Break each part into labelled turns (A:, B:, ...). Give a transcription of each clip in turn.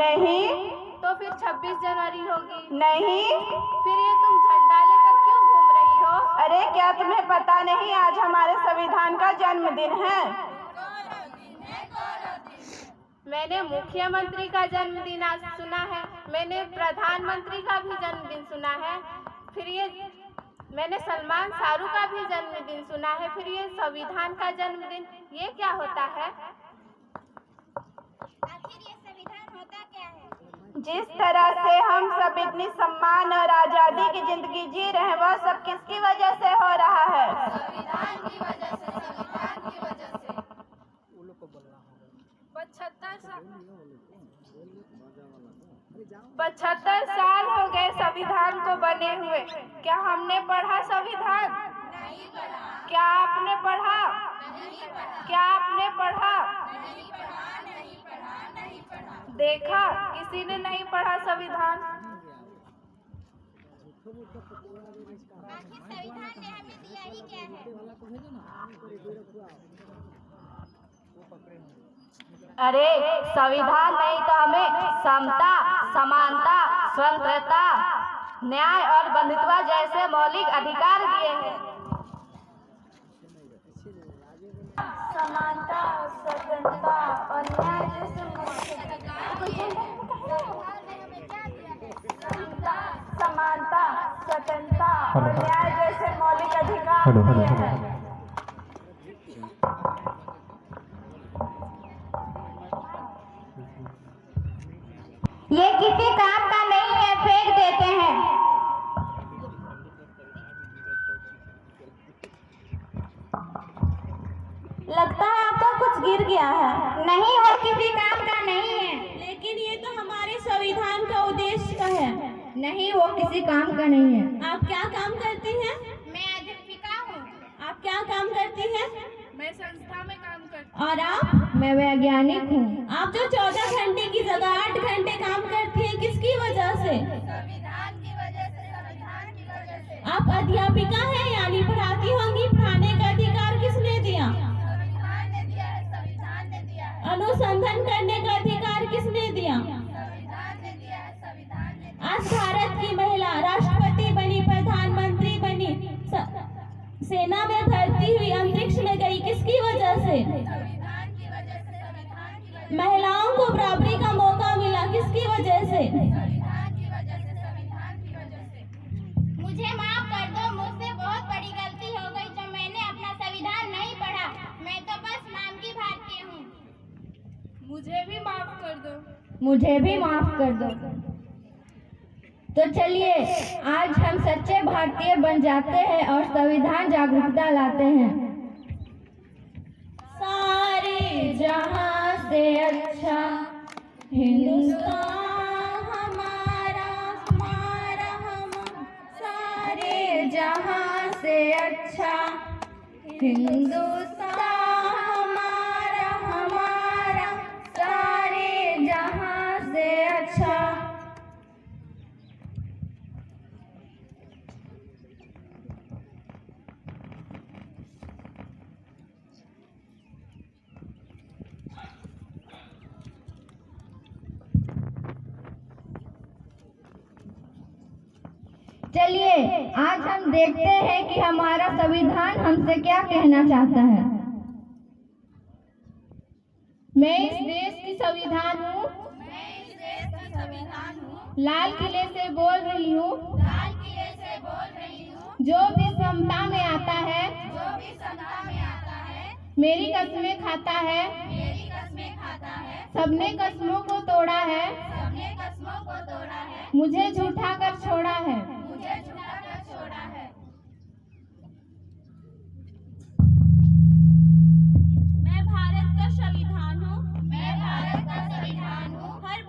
A: नहीं।
B: तो फिर 26 जनवरी होगी।
A: नहीं।
B: फिर ये तुम झंडा लेकर क्यों घूम रही हो?
A: अरे क्या तुम्हें पता नहीं, आज हमारे संविधान का जन्मदिन है।
B: मैंने मुख्यमंत्री का जन्मदिन आज सुना है, मैंने प्रधानमंत्री का भी जन्मदिन सुना है, फिर ये मैंने सलमान शाहरुख का भी जन्मदिन सुना है, फिर ये संविधान का जन्मदिन, ये क्या होता है?
C: आखिर ये संविधान होता क्या है?
A: जिस तरह से हम सब इतनी सम्मान और आजादी की जिंदगी जी रहे हैं, वह सब किसकी वजह से हो रहा है?
B: संविधान की वजह से, संविधान की वजह से। 75 साल हो गए संविधान को बने हुए। क्या हमने पढ़ा संविधान? नहीं पढ़ा। क्या आपने पढ़ा? नहीं पढ़ा। क्या आपने पढ़ा? नहीं पढ़ा, नहीं पढ़ा, नहीं पढ़ा। देखा, किसी ने नहीं पढ़ा संविधान।
C: आखिर संविधान ने हमें दिया ही क्या है?
B: अरे संविधान नहीं तो हमें समता, समानता, स्वतंत्रता, न्याय और बंधुत्व जैसे मौलिक अधिकार दिए हैं।
A: समानता, स्वतंत्रता और न्याय जैसे समानता, स्वतंत्रता और न्याय जैसे मौलिक अधिकार दिए हैं।
C: ये किसी काम का नहीं है, फेंक देते हैं।
A: लगता है आपका कुछ गिर गया है।
C: नहीं, और किसी काम का नहीं है।
A: लेकिन ये तो हमारे संविधान का उद्देश्य का है।
C: नहीं, वो किसी काम का नहीं है।
A: आप क्या काम करती हैं?
C: मैं अध्यापिका हूँ।
A: आप क्या काम करती हैं?
B: मैं संस्था में काम करती
A: और आप?
C: मैं वैज्ञानिक हूँ।
A: आप जो 14 घंटे की जगह 8 घंटे काम करती हैं, किसकी वजह से?
B: संविधान की वजह से, संविधान की वजह से।
A: आप अध्यापिका हैं, यानी पढ़ाती होंगी। पढ़ाने का अधिकार किसने दिया?
B: संविधान ने दिया है, संविधान ने दिया है।
A: अनुसंधान करने का अधिकार किसने दिया?
B: संविधान ने दिया है, संविधान ने दिया है।
A: आज भारत की महिला राष्ट्रपति बनी, प्रधानमंत्री बनी, सेना में भर्ती हुई, अंतरिक्ष में गई, किसकी वजह से?
B: संविधान की वजह से, संविधान की वजह से।
A: महिलाओं को बराबरी का मौका मिला, किसकी वजह से?
B: संविधान की वजह से, संविधान की वजह से।
C: मुझे माफ कर दो, मुझसे बहुत बड़ी गलती हो गई जो मैंने अपना संविधान नहीं पढ़ा। मैं तो बस नाम की भारतीय हूँ।
B: मुझे भी माफ कर दो।
C: मुझे भी माफ कर दो। तो चलिए आज हम सच्चे भारतीय बन जाते हैं और संविधान जागरूकता लाते हैं।
A: सारे जहां से अच्छा हिंदुस्तान हमारा, हमारा हम। सारे जहां से अच्छा हिंदुस्तान हमारा, हमारा। सारे जहां से अच्छा।
C: चलिए आज हम देखते हैं कि हमारा संविधान हमसे क्या कहना चाहता है। मैं इस देश की संविधान हूँ।
B: मैं इस देश की संविधान हूँ।
C: लाल किले से बोल रही हूँ।
B: लाल किले से बोल रही हूँ।
C: जो भी समता में आता है,
B: जो भी समता में आता है,
C: मेरी कस्में खाता है।
B: मेरी कस्में खाता है।
C: सबने कस्मों को तोड़ा है,
B: सबने कस्मों को तोड़ा है।
C: मुझे झूठा कर छोड़ा है।
B: मुझे झूठा कर छोड़ा है।
A: मैं भारत का संविधान हूँ।
B: मैं भारत का संविधान हूँ।
A: हर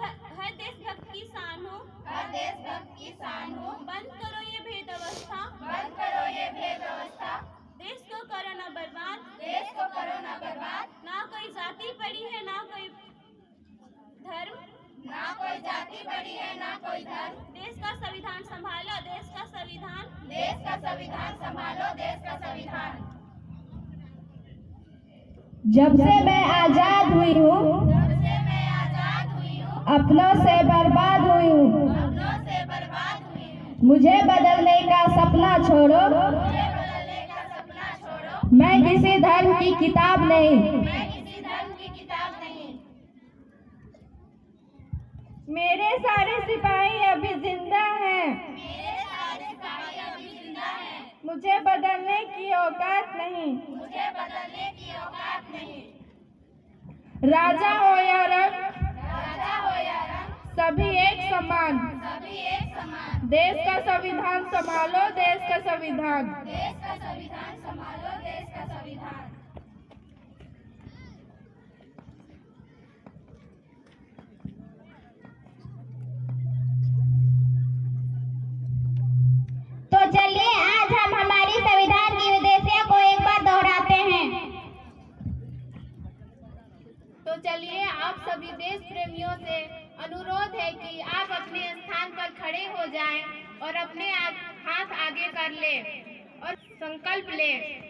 A: देशभक्त की शान हूँ।
B: हर देशभक्त की शान हूँ।
A: बंद करो ये भेद अवस्था।
B: बंद करो ये भेद अवस्था।
A: देश को करो न बर्बाद।
B: देश को करो न बर्बाद।
A: ना कोई जाति पड़ी है, ना कोई धर्म।
B: ना कोई जाति बड़ी है, ना कोई धर्म।
A: देश का संविधान संभालो, देश का संविधान।
B: देश का संविधान संभालो, देश का संविधान।
C: जब से मैं आजाद हुई हूँ,
B: जब से मैं आजाद हुई हूँ,
C: अपनों से बर्बाद हुई हूँ। मुझे बदलने का सपना छोड़ो। मैं किसी धर्म की किताब नहीं। मेरे सारे सिपाही अभी जिंदा हैं। मुझे बदलने की औकात नहीं। राजा हो या रंग, सभी एक समान। देश का संविधान संभालो, देश का संविधान।
A: तो चलिए आज हम हमारी संविधान की उद्देश्य को एक बार दोहराते हैं।
B: तो चलिए आप सभी देश प्रेमियों से अनुरोध है कि आप अपने स्थान पर खड़े हो जाएं और अपने हाथ आगे कर लें और संकल्प लें